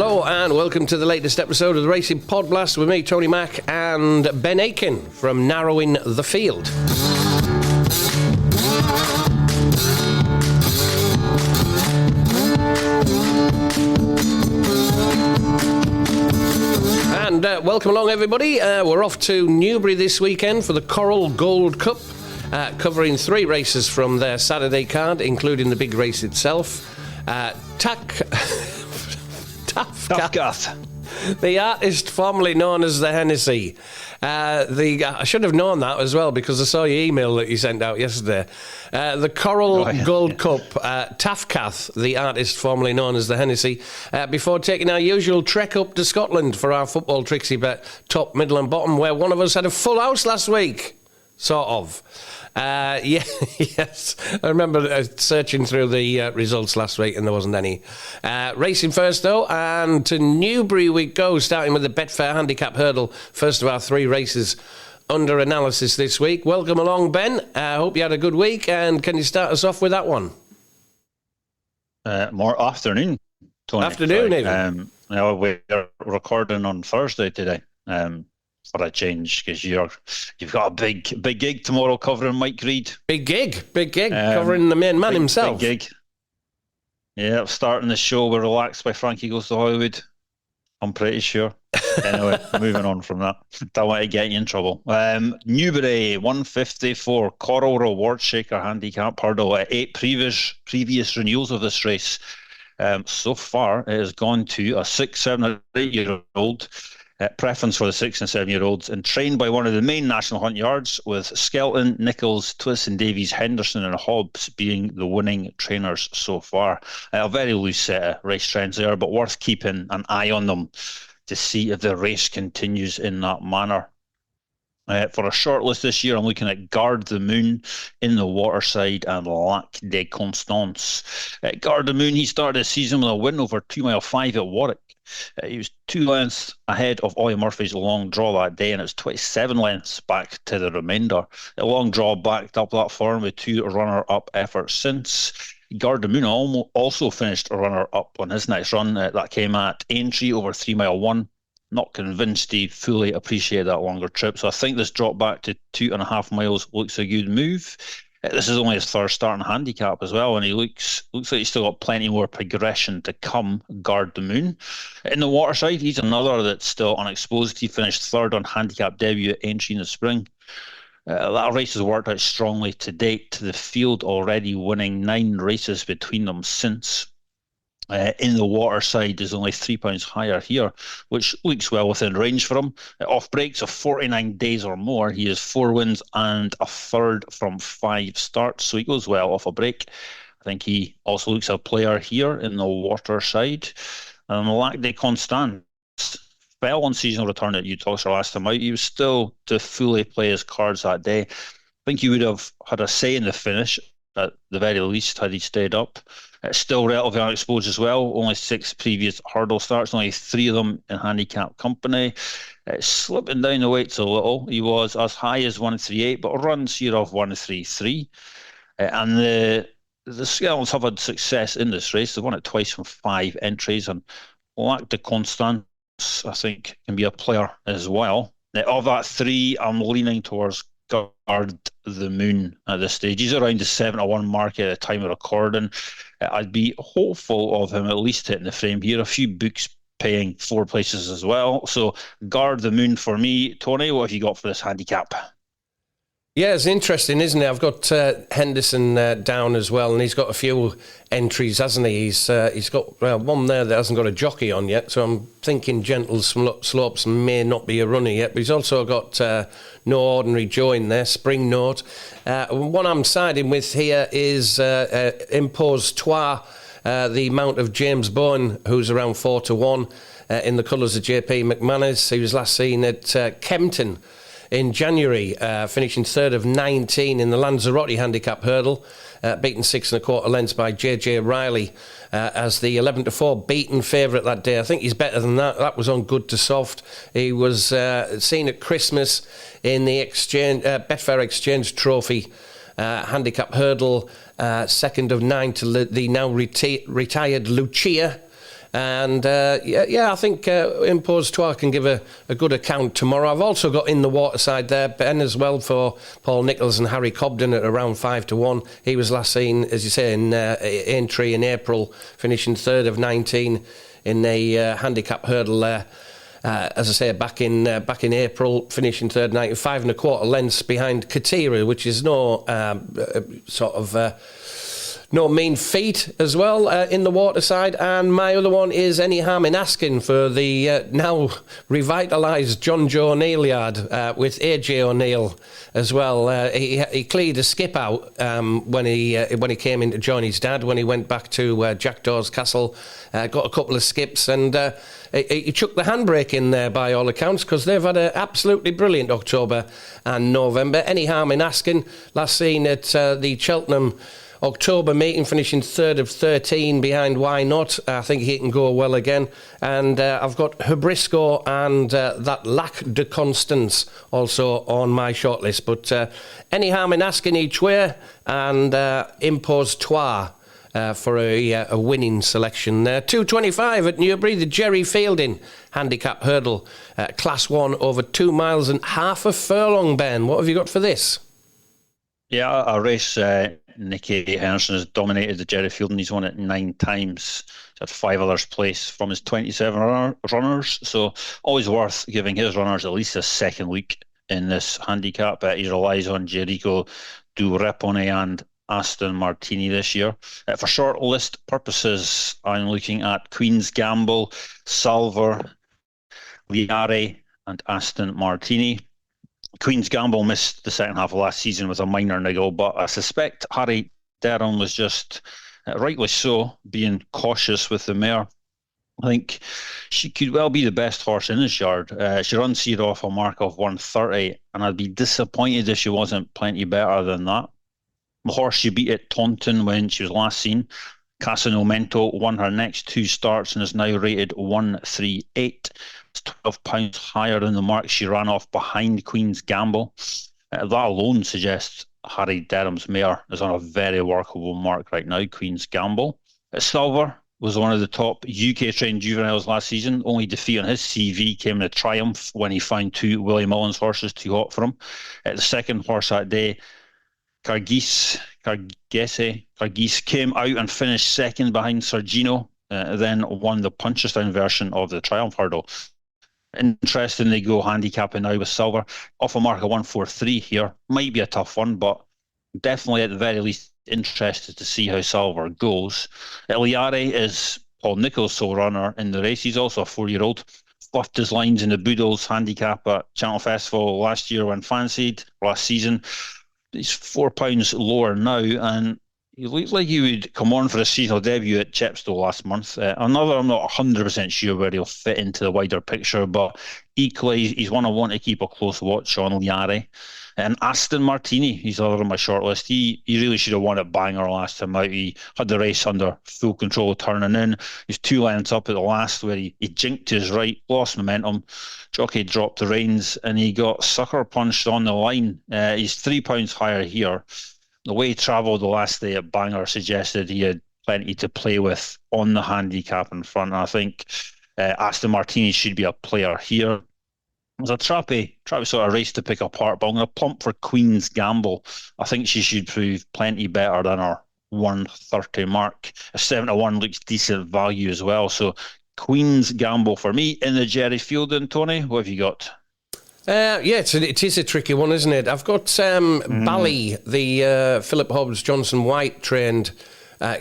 Hello and welcome to the latest episode of the Racing Podblast with me, Tony Mack, and Ben Aiken from Narrowing the Field. And welcome along, everybody. We're off to Newbury this weekend for the Coral Gold Cup, covering 3 races from their Saturday card, including the big race itself. Tafkath, the artist formerly known as the Hennessy. I should have known that as well because I saw your email that you sent out yesterday. The Coral Gold Cup, Tafkath, the artist formerly known as the Hennessy, before taking our usual trek up to Scotland for our football trixie bet, top, middle and bottom, where one of us had a full house last week. Sort of. Yes, I remember searching through the results last week and there wasn't any. Racing first though, and to Newbury we go, starting with the Betfair Handicap Hurdle, first of our 3 races under analysis this week. Welcome along, Ben. I hope you had a good week, and can you start us off with that one? More afternoon, Tony. Afternoon, even. We're recording on Thursday today. For a change, because you've got a big gig tomorrow covering Mike Reid. Big gig, covering the main man himself. Big gig. Yeah, starting the show with Relaxed by Frankie Goes to Hollywood. I'm pretty sure. Anyway, moving on from that. Don't want to get you in trouble. Newbury 154 Coral Reward Shaker Handicap Hurdle. 8 previous renewals of this race. So far, it has gone to a 6, 7, or 8-year-old. Preference for the 6 and 7-year-olds, and trained by one of the main national hunt yards, with Skelton, Nichols, Twiston Davies, Henderson and Hobbs being the winning trainers so far. A very loose set of race trends there, but worth keeping an eye on them to see if the race continues in that manner. For a short list this year, I'm looking at Guard the Moon in the Waterside and Lac de Constance. Guard the Moon, he started the season with a win over 2 mile 5 at Warwick. He was 2 lengths ahead of Ollie Murphy's long draw that day, and it was 27 lengths back to the remainder. The long draw backed up that form with 2 runner-up efforts since. Guard the Moon also finished a runner-up on his next run. That came at Aintree over 3 mile 1. Not convinced he fully appreciated that longer trip, so I think this drop back to 2.5 miles looks a good move. This is only his 3rd start in handicap as well, and he looks like he's still got plenty more progression to come. Guard the Moon. In the Waterside, he's another that's still unexposed. He finished 3rd on handicap debut at Aintree in the spring. That race has worked out strongly to date. The field already winning 9 races between them since. In the Waterside is only £3 higher here, which looks well within range for him. Off breaks of 49 days or more, he has 4 wins and a 3rd from 5 starts, so he goes well off a break. I think he also looks a player here in the Waterside. Lac de Constance fell on seasonal return at Utah last time out. He was still to fully play his cards that day. I think he would have had a say in the finish, at the very least, had he stayed up. It's still relatively unexposed as well. Only 6 previous hurdle starts, only 3 of them in handicap company. Slipping down the weights a little. He was as high as 138, but runs here of 133. And the Skeltons have had success in this race. They've won it twice from 5 entries, and Lac de Constance, I think, can be a player as well. Of that 3, I'm leaning towards Guard the Moon at this stage. He's around the 7-1 mark at the time of recording. I'd be hopeful of him at least hitting the frame here. A few books paying 4 places as well. So Guard the Moon for me. Tony, what have you got for this handicap? Yeah, it's interesting, isn't it? I've got Henderson down as well, and he's got a few entries, hasn't he? He's got one there that hasn't got a jockey on yet, so I'm thinking Gentle Slopes may not be a runner yet, but he's also got No Ordinary Joe in there, Spring Note. One I'm siding with here is Impose Toi, the mount of James Bowen, who's around 4-1 in the colours of JP McManus. He was last seen at Kempton in January, finishing 3rd of 19 in the Lanzarote Handicap Hurdle, beaten 6 1/4 lengths by JJ Riley as the 11-4 beaten favourite that day. I think he's better than that. That was on good to soft. He was seen at Christmas in the Betfair Exchange Trophy Handicap Hurdle, 2nd of 9 to the now retired Lucia. And I think Impose Trois can give a good account tomorrow. I've also got In the Waterside there, Ben, as well, for Paul Nicholls and Harry Cobden at around 5-1. He was last seen, as you say, in Aintree in April, finishing third of 19 in a handicap hurdle there. As I say, back in April, finishing third, 5 1/4 lengths behind Katira, which is no no mean feat as well, In the Waterside. And my other one is Any Harm in Asking for the now revitalised John Joe O'Neill yard with AJ O'Neill as well. He cleared a skip out when he came in to join his dad, when he went back to Jackdaw's Castle, got a couple of skips, and he chucked the handbrake in there by all accounts, because they've had an absolutely brilliant October and November. Any Harm in Asking, last seen at the Cheltenham October meeting, finishing third of 13 behind Why Not. I think he can go well again. And I've got Hubrisco and that Lac de Constance also on my shortlist. But Any Harm in Asking each way, and Impose Trois for a winning selection there. 2:25 at Newbury, the Gerry Feilden handicap hurdle, Class 1 over 2 miles and half a furlong. Ben, what have you got for this? Yeah, a race Nicky Henderson has dominated the Gerry Feilden. He's won it 9 times. He's had 5 others place from his 27 runners. So always worth giving his runners at least a second look in this handicap. He relies on Jericho Du Repone and Aston Martini this year. For short list purposes, I'm looking at Queen's Gamble, Salver, Liare and Aston Martini. Queen's Gamble missed the second half of last season with a minor niggle, but I suspect Harry Derham was just, rightly so, being cautious with the mare. I think she could well be the best horse in his yard. She runs here off a mark of 130, and I'd be disappointed if she wasn't plenty better than that. The horse she beat at Taunton when she was last seen, Casanomento, won her next 2 starts and is now rated 138. It's £12 higher than the mark she ran off behind Queen's Gamble. That alone suggests Harry Derham's mare is on a very workable mark right now, Queen's Gamble. Silver was one of the top UK-trained juveniles last season. Only defeat on his CV came in a triumph when he found 2 Willie Mullins horses too hot for him. The second horse that day, Cargese came out and finished second behind Sergino, then won the Punchestown version of the Triumph Hurdle. Interestingly, go handicapping now with Silver off a mark of 143 here. Might be a tough one, but definitely at the very least interested to see how Silver goes. Liare is Paul Nicholls' sole runner in the race. He's also a 4-year-old. Fluffed his lines in the Boodles handicap at Channel Festival last year when fancied, last season. He's £4 lower now, and he looked like he would come on for a seasonal debut at Chepstow last month. I'm not 100% sure where he'll fit into the wider picture, but equally, he's one I want to keep a close watch on, Liare. And Aston Martini, he's other on my shortlist. He really should have won at Bangor last time out. He had the race under full control turning in. He's 2 lengths up at the last where he jinked his right, lost momentum. Jockey dropped the reins and he got sucker punched on the line. He's £3 higher here. The way he travelled the last day at Bangor suggested he had plenty to play with on the handicap in front. And I think Aston Martini should be a player here. It was a trappy sort of race to pick apart, but I'm going to plump for Queen's Gamble. I think she should prove plenty better than her 130 mark. A 7-1 looks decent value as well. So Queen's Gamble for me in the Gerry Feilden. Tony, what have you got? It is a tricky one, isn't it? I've got Bally, the Philip Hobbs Johnson White trained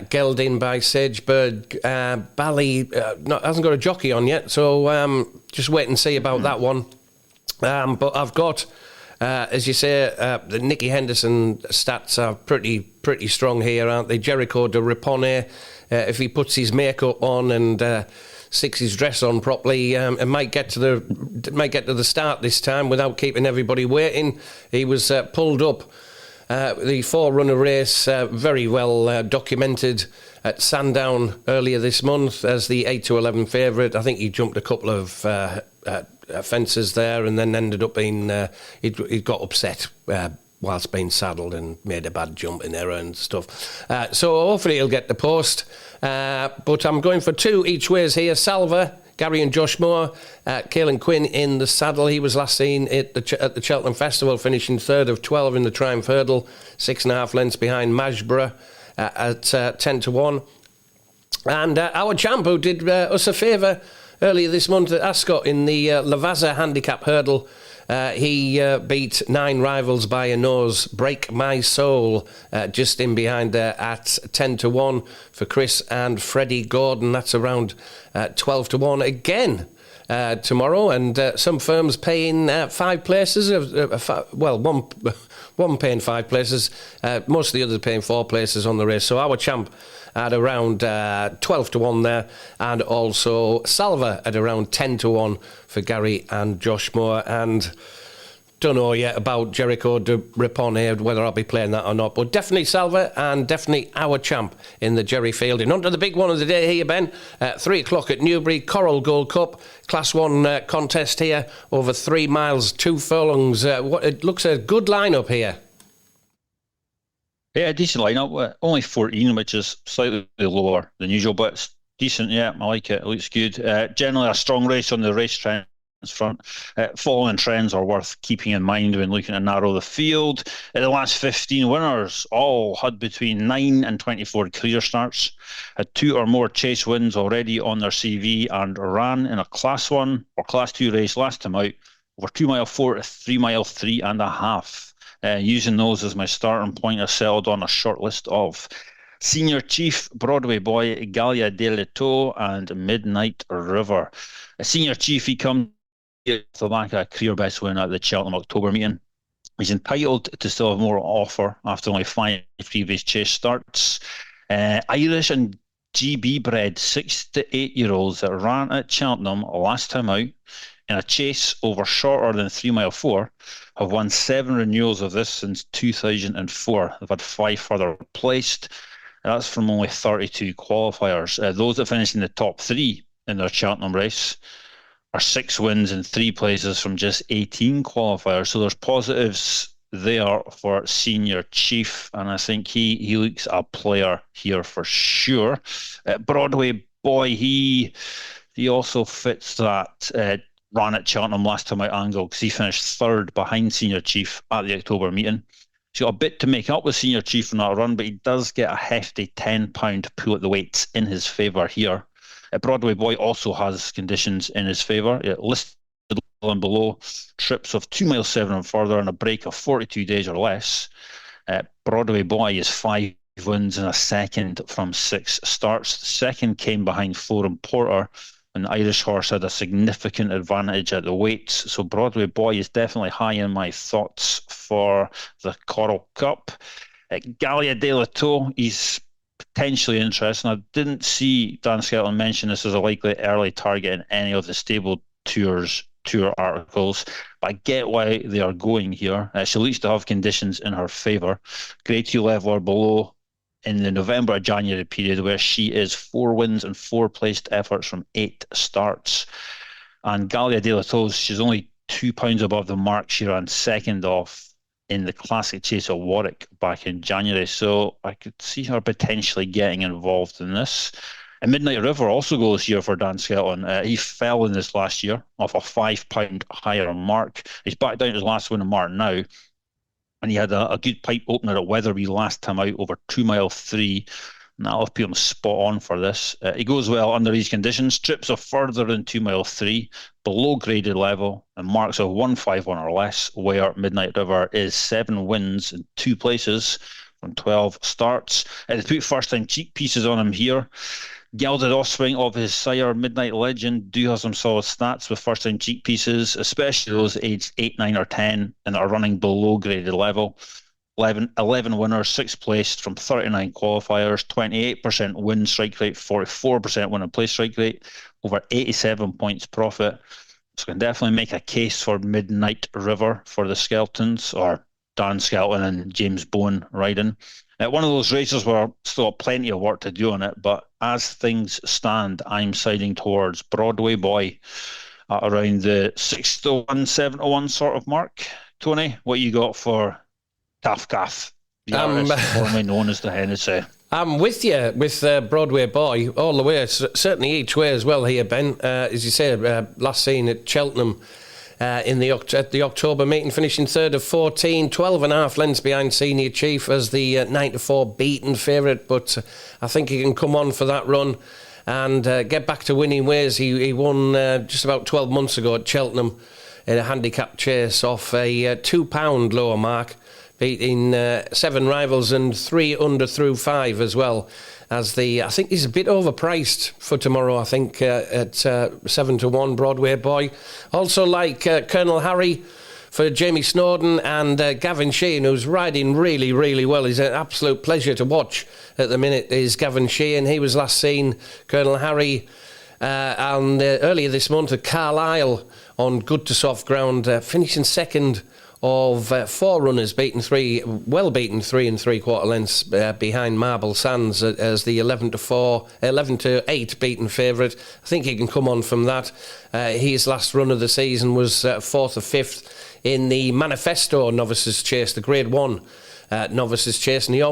gelding by Sagebird. Bally hasn't got a jockey on yet, so just wait and see about that one. But I've got, as you say, the Nicky Henderson stats are pretty strong here, aren't they? Jericho de Ripone, if he puts his makeup on and sticks his dress on properly, and might get to the start this time without keeping everybody waiting. He was pulled up the 4-runner race, very well documented at Sandown earlier this month as the 8-11 favourite. I think he jumped a couple of fences there and then ended up being he got upset whilst being saddled and made a bad jumping error and stuff. So hopefully he'll get the post. But I'm going for 2 each ways here. Salva, Gary and Josh Moore. Caelan Quinn in the saddle. He was last seen at the Cheltenham Festival, finishing 3rd of 12 in the Triumph Hurdle, 6.5 lengths behind Majborough at 10 to 1. And our champ, who did us a favour earlier this month at Ascot in the Lavazza Handicap Hurdle, he beat 9 rivals by a nose. Break My Soul, just in behind there at 10 to 1 for Chris and Freddie Gordon. That's around 12 to 1 again tomorrow. And some firms paying 5 places. One paying 5 places. Most of the others paying 4 places on the race. So our champ at around 12 to 1 there, and also Salva at around 10 to 1 for Gary and Josh Moore. And don't know yet about Jericho de Ripon here, whether I'll be playing that or not, but definitely Salva and definitely our champ in the Gerry Feilden. On to the big one of the day here, Ben. 3 o'clock at Newbury, Coral Gold Cup, Class 1 contest here, over 3 miles, 2 furlongs. It looks a good lineup here. Yeah, decent lineup. Only 14, which is slightly lower than usual, but it's decent. Yeah, I like it. It looks good. Generally, a strong race on the race trends front. Following trends are worth keeping in mind when looking to narrow the field. The last 15 winners all had between 9 and 24 career starts, had 2 or more chase wins already on their CV, and ran in a Class 1 or Class 2 race last time out over 2 mile 4 to 3 mile 3.5. Using those as my starting point, I settled on a short list of Senior Chief, Broadway Boy, Gallia de Leto, and Midnight River. Senior Chief, he comes off the back of a career best win at the Cheltenham October meeting. He's entitled to still have more offer after only 5 previous chase starts. Irish and GB bred 6 to 8 year olds that ran at Cheltenham last time out in a chase over shorter than 3 mile 4 have won 7 renewals of this since 2004. They've had 5 further placed. That's from only 32 qualifiers. Those that finished in the top 3 in their Cheltenham race are 6 wins and 3 places from just 18 qualifiers. So there's positives there for Senior Chief, and I think he looks a player here for sure. Broadway Boy, he also fits that ran at Cheltenham last time out angle, because he finished 3rd behind Senior Chief at the October meeting. He's got a bit to make up with Senior Chief in that run, but he does get a hefty £10 pull at the weights in his favour here. Broadway Boy also has conditions in his favour. It listed and below trips of 2 miles 7 and further and a break of 42 days or less. Broadway Boy is 5 wins and a second from 6 starts. The second came behind Forum Porter, and the Irish horse had a significant advantage at the weights. So Broadway Boy is definitely high in my thoughts for the Coral Cup. Gallia de Leto, he's potentially interesting. I didn't see Dan Skelton mention this as a likely early target in any of the stable tour articles, but I get why they are going here. She looks to have conditions in her favour. Grade 2 level or below in the November-January period, where she is 4 wins and 4 placed efforts from 8 starts. And Gallia de Leto, she's only £2 above the mark. She ran second off in the Classic Chase at Warwick back in January, so I could see her potentially getting involved in this. And Midnight River also goes here for Dan Skelton. He fell in this last year off a £5 higher mark. He's back down to his last win in Martin now, and he had a good pipe opener at Wetherby last time out over 2 mile 3, and that'll put him spot on for this. He goes well under these conditions. Trips of further than 2 mile 3, below graded level, and marks of 151 or less, where Midnight River is 7 wins and 2 places from 12 starts. They put first-time cheek pieces on him here. Gelded offspring of his sire, Midnight Legend, do have some solid stats with first-time cheek pieces, especially those aged 8, 9 or 10 and are running below graded level. 11 winners, 6th placed from 39 qualifiers, 28% win strike rate, 44% win and play strike rate, over 87 points profit. So can definitely make a case for Midnight River for the Skeltons, or Dan Skelton and James Bowen riding. One of those races where still plenty of work to do on it, but as things stand, I'm siding towards Broadway Boy at around the 6 to 1, 7 to 1 sort of mark. Tony, what you got for Taff Gaff, the artist formerly known as the Hennessy. I'm with you with Broadway Boy all the way, certainly each way as well here, Ben. As you say, last seen at Cheltenham at the October meeting, finishing third of 14, 12.5 lengths behind Senior Chief as the 9-4 beaten favourite, but I think he can come on for that run and get back to winning ways. He won just about 12 months ago at Cheltenham in a handicap chase off a £2 lower mark, beating 7 rivals and 3 under through 5 as well. I think he's a bit overpriced for tomorrow, I think, at 7-1 Broadway Boy. Also like Colonel Harry for Jamie Snowden and Gavin Sheehan, who's riding really, really well. He's an absolute pleasure to watch at the minute, is Gavin Sheehan. He was last seen, Colonel Harry, earlier this month at Carlisle on good to soft ground, finishing second of 4 runners, beaten 3 and 3.75 lengths behind Marble Sands as the 11-8 beaten favourite. I think he can come on from that. His last run of the season was 4th or 5th in the Manifesto Novices Chase, the Grade 1 Novices Chase, and he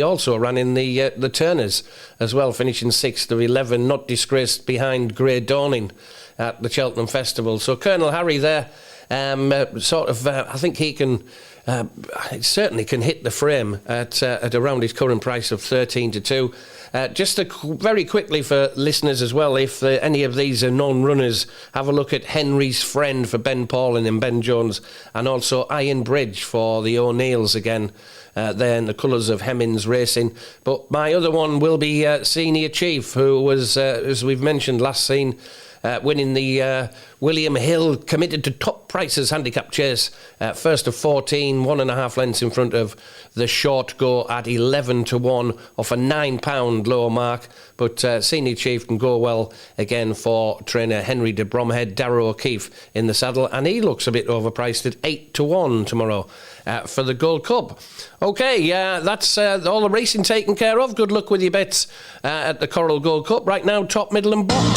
also ran in the Turners as well, finishing 6th of 11, not disgraced behind Grey Dawning at the Cheltenham Festival. So Colonel Harry there, I think he can certainly can hit the frame at around his current price of 13-2. Just very quickly for listeners as well, if any of these are non-runners, have a look at Henry's Friend for Ben Pauling and Ben Jones, and also Iron Bridge for the O'Neills again. There in the colours of Hemmings Racing. But my other one will be Senior Chief, who was, as we've mentioned, last seen winning the William Hill Committed to Top Prices handicap chase, first of 14, 1.5 lengths in front of the Short Go at 11-1 off a £9 lower mark. But Senior Chief can go well again for trainer Henry de Bromhead, Darrow O'Keefe in the saddle, and he looks a bit overpriced at 8-1 tomorrow for the Gold Cup. Okay, that's all the racing taken care of. Good luck with your bets at the Coral Gold Cup. Right now, top, middle and bottom.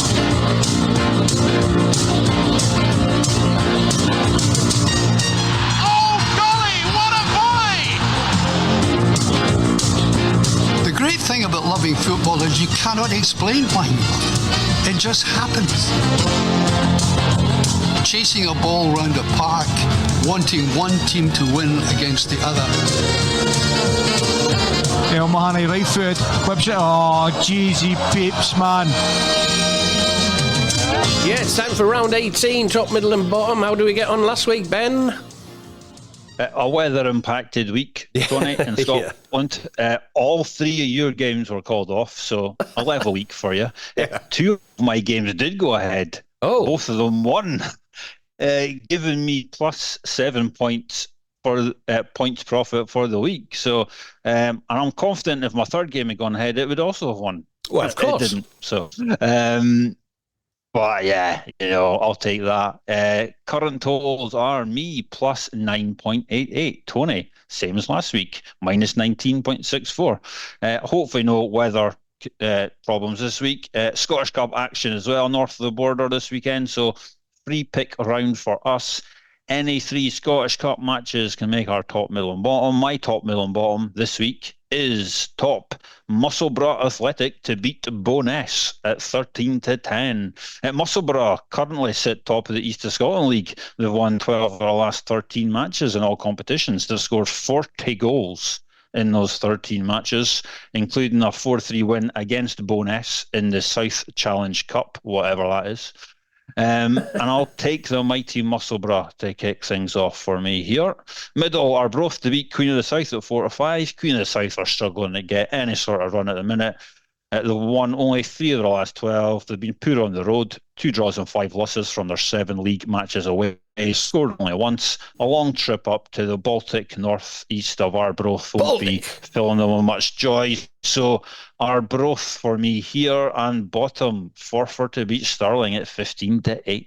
The great thing about loving football is you cannot explain why you love it. It just happens. Chasing a ball round a park, wanting one team to win against the other. El Mahoney, right foot, whips it. Oh, jeez, he peeps, man. Yeah, it's time for round 18, top, middle and bottom. How do we get on last week, Ben? A weather-impacted week, Tony, in Scotland. Yeah. All 3 of your games were called off, so a level week for you. Yeah. 2 of my games did go ahead. Oh. Both of them won, giving me plus 7 points for points profit for the week. So, and I'm confident if my third game had gone ahead, it would also have won. Well, of course. It didn't. So, but yeah, I'll take that. Current totals are me plus 9.88. Tony, same as last week, minus 19.64. Hopefully no weather problems this week. Scottish Cup action as well, north of the border this weekend. So free pick round for us. Any 3 Scottish Cup matches can make our top, middle and bottom. My top, middle and bottom this week is top Musselburgh Athletic to beat Bo'ness at 13-10. Musselburgh currently sit top of the East of Scotland League. They've won 12 of their last 13 matches in all competitions. They've scored 40 goals in those 13 matches, including a 4-3 win against Bo'ness in the South Challenge Cup, whatever that is. And I'll take the mighty Musselburgh to kick things off for me here. Middle are both to beat Queen of the South at 4-5. Queen of the South are struggling to get any sort of run at the minute. They've won only 3 of their last 12. They've been poor on the road, 2 draws and 5 losses from their 7 league matches away. Scored only once. A long trip up to the Baltic northeast of Arbroath won't be filling them with much joy. So Arbroath for me here, and bottom Forfar to beat Stirling at 15-8.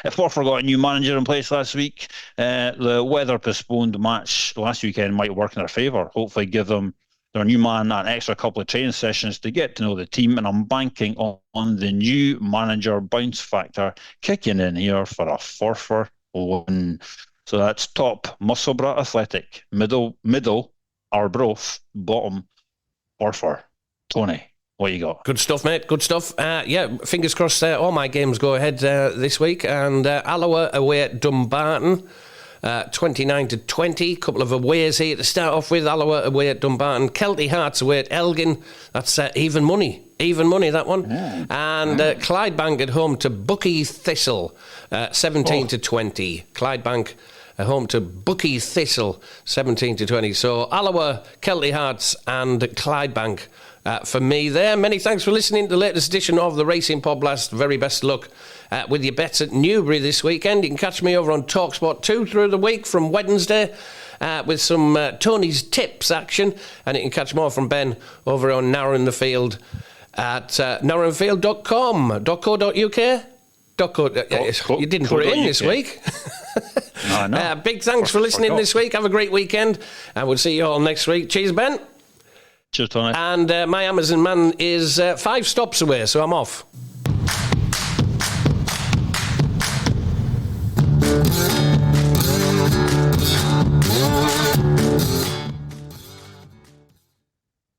Forfar got a new manager in place last week. The weather postponed match last weekend might work in their favour. Hopefully give them their new man an extra couple of training sessions to get to know the team, and I'm banking on the new manager bounce factor kicking in here for a Forfar win. So that's top, Musselburgh Athletic, middle, Arbroath, bottom, Orford. Tony, what you got? Good stuff, mate. Good stuff. Yeah, fingers crossed all my games go ahead this week. And Alloa away at Dumbarton, 29-20. Couple of aways here to start off with. Alloa away at Dumbarton. Kelty Hearts away at Elgin. That's even money. Even money, that one. Yeah. And Clydebank at home to Bucky Thistle, 17-20. Clydebank at home to Bucky Thistle, 17-20. So Alloa, Kelty Hearts and Clydebank for me there. Many thanks for listening to the latest edition of the Racing Podblast. Very best luck with your bets at Newbury this weekend. You can catch me over on TalkSport 2 through the week from Wednesday with some Tony's Tips action. And you can catch more from Ben over on Narrow in the Field at narrowinfield.com.co.uk. You didn't put it in this week. No. Big thanks for listening this week. Have a great weekend. And we'll see you all next week. Cheers, Ben. Cheers, Tony. And my Amazon man is 5 stops away, so I'm off.